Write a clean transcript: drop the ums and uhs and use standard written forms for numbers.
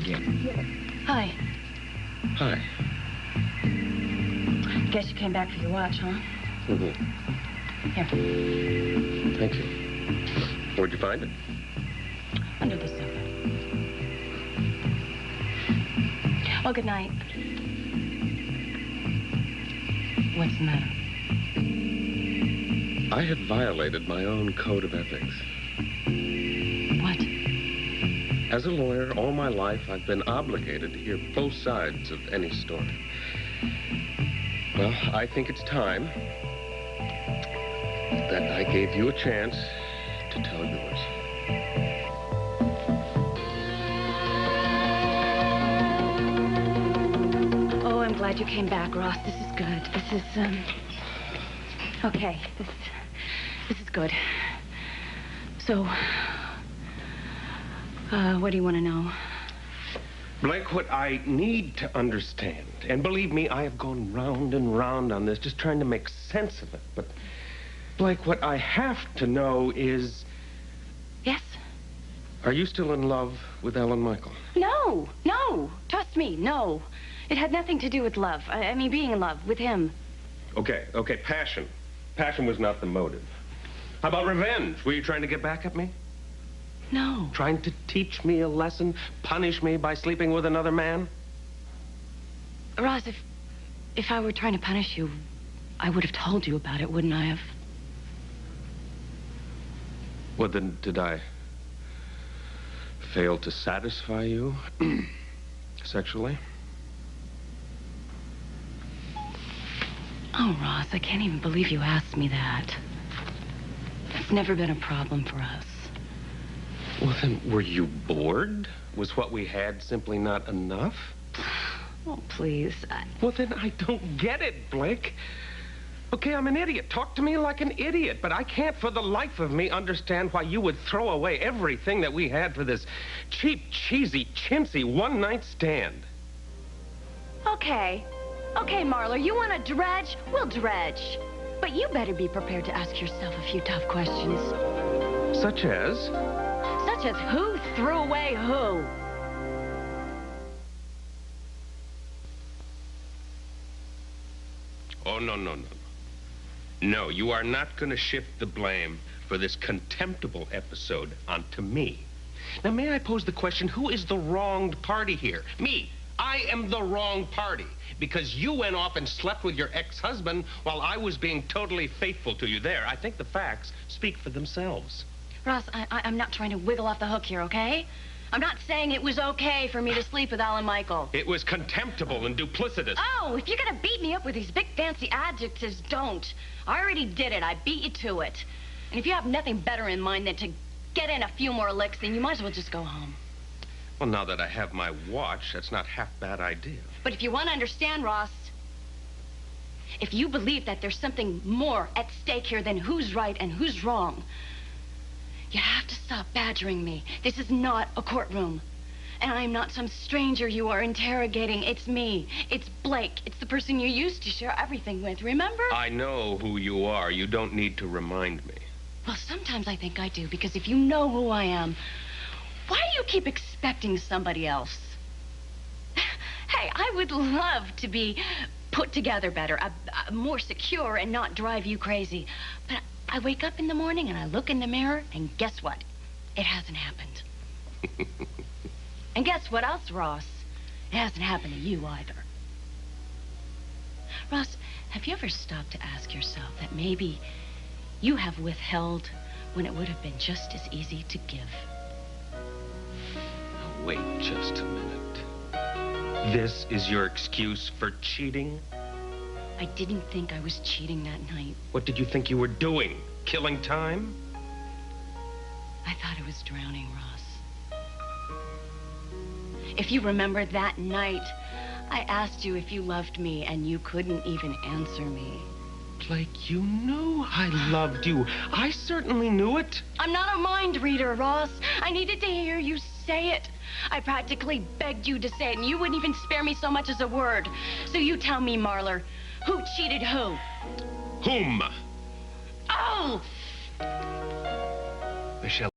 again. Hi. Hi. Guess you came back for your watch, huh? Mm-hmm. Here. Thank you. Where'd you find it? Under the sofa. Well, good night. What's the matter? I have violated my own code of ethics. What? As a lawyer, all my life, I've been obligated to hear both sides of any story. Well, I think it's time that I gave you a chance to tell yours. Oh, I'm glad you came back, Ross. This is good. This is, okay. This is good. So, what do you want to know? Blake, what I need to understand, and believe me, I have gone round and round on this, just trying to make sense of it, but, Blake, what I have to know is... Yes? Are you still in love with Ellen Michael? No. Trust me, no. It had nothing to do with love. I mean, being in love with him. Okay, passion. Passion was not the motive. How about revenge? Were you trying to get back at me? No. Trying to teach me a lesson? Punish me by sleeping with another man? Ross, if I were trying to punish you, I would have told you about it, wouldn't I have? Well, then, did I fail to satisfy you sexually? Oh, Ross, I can't even believe you asked me that. That's never been a problem for us. Well, then, were you bored? Was what we had simply not enough? Oh, please. Well, then I don't get it, Blake. Okay, I'm an idiot. Talk to me like an idiot, but I can't for the life of me understand why you would throw away everything that we had for this cheap, cheesy, chintzy one-night stand. Okay, Marler, you want to dredge? We'll dredge. But you better be prepared to ask yourself a few tough questions. Such as? Such as who threw away who? Oh, no. No, you are not going to shift the blame for this contemptible episode onto me. Now, may I pose the question, who is the wronged party here? Me. I am the wrong party because you went off and slept with your ex-husband while I was being totally faithful to you. There, I think the facts speak for themselves. Ross, I'm not trying to wiggle off the hook here, okay? I'm not saying it was okay for me to sleep with Alan Michael. It was contemptible and duplicitous. Oh, if you're gonna beat me up with these big fancy adjectives, don't. I already did it. I beat you to it. And if you have nothing better in mind than to get in a few more licks, then you might as well just go home. Well, now that I have my watch, that's not half a bad idea. But if you want to understand, Ross, if you believe that there's something more at stake here than who's right and who's wrong, you have to stop badgering me. This is not a courtroom. And I'm not some stranger you are interrogating. It's me. It's Blake. It's the person you used to share everything with, remember? I know who you are. You don't need to remind me. Well, sometimes I think I do, because if you know who I am, why do you keep expecting somebody else? Hey, I would love to be put together better, more secure and not drive you crazy. But I wake up in the morning and I look in the mirror, and guess what? It hasn't happened. And guess what else, Ross? It hasn't happened to you either. Ross, have you ever stopped to ask yourself that maybe you have withheld when it would have been just as easy to give? Now, wait just a minute. This is your excuse for cheating? I didn't think I was cheating that night. What did you think you were doing? Killing time? I thought I was drowning, Ross. If you remember that night, I asked you if you loved me, and you couldn't even answer me. Blake, you knew I loved you. I certainly knew it. I'm not a mind reader, Ross. I needed to hear you say it. I practically begged you to say it, and you wouldn't even spare me so much as a word. So you tell me, Marler, who cheated who? Whom? Oh! Michelle.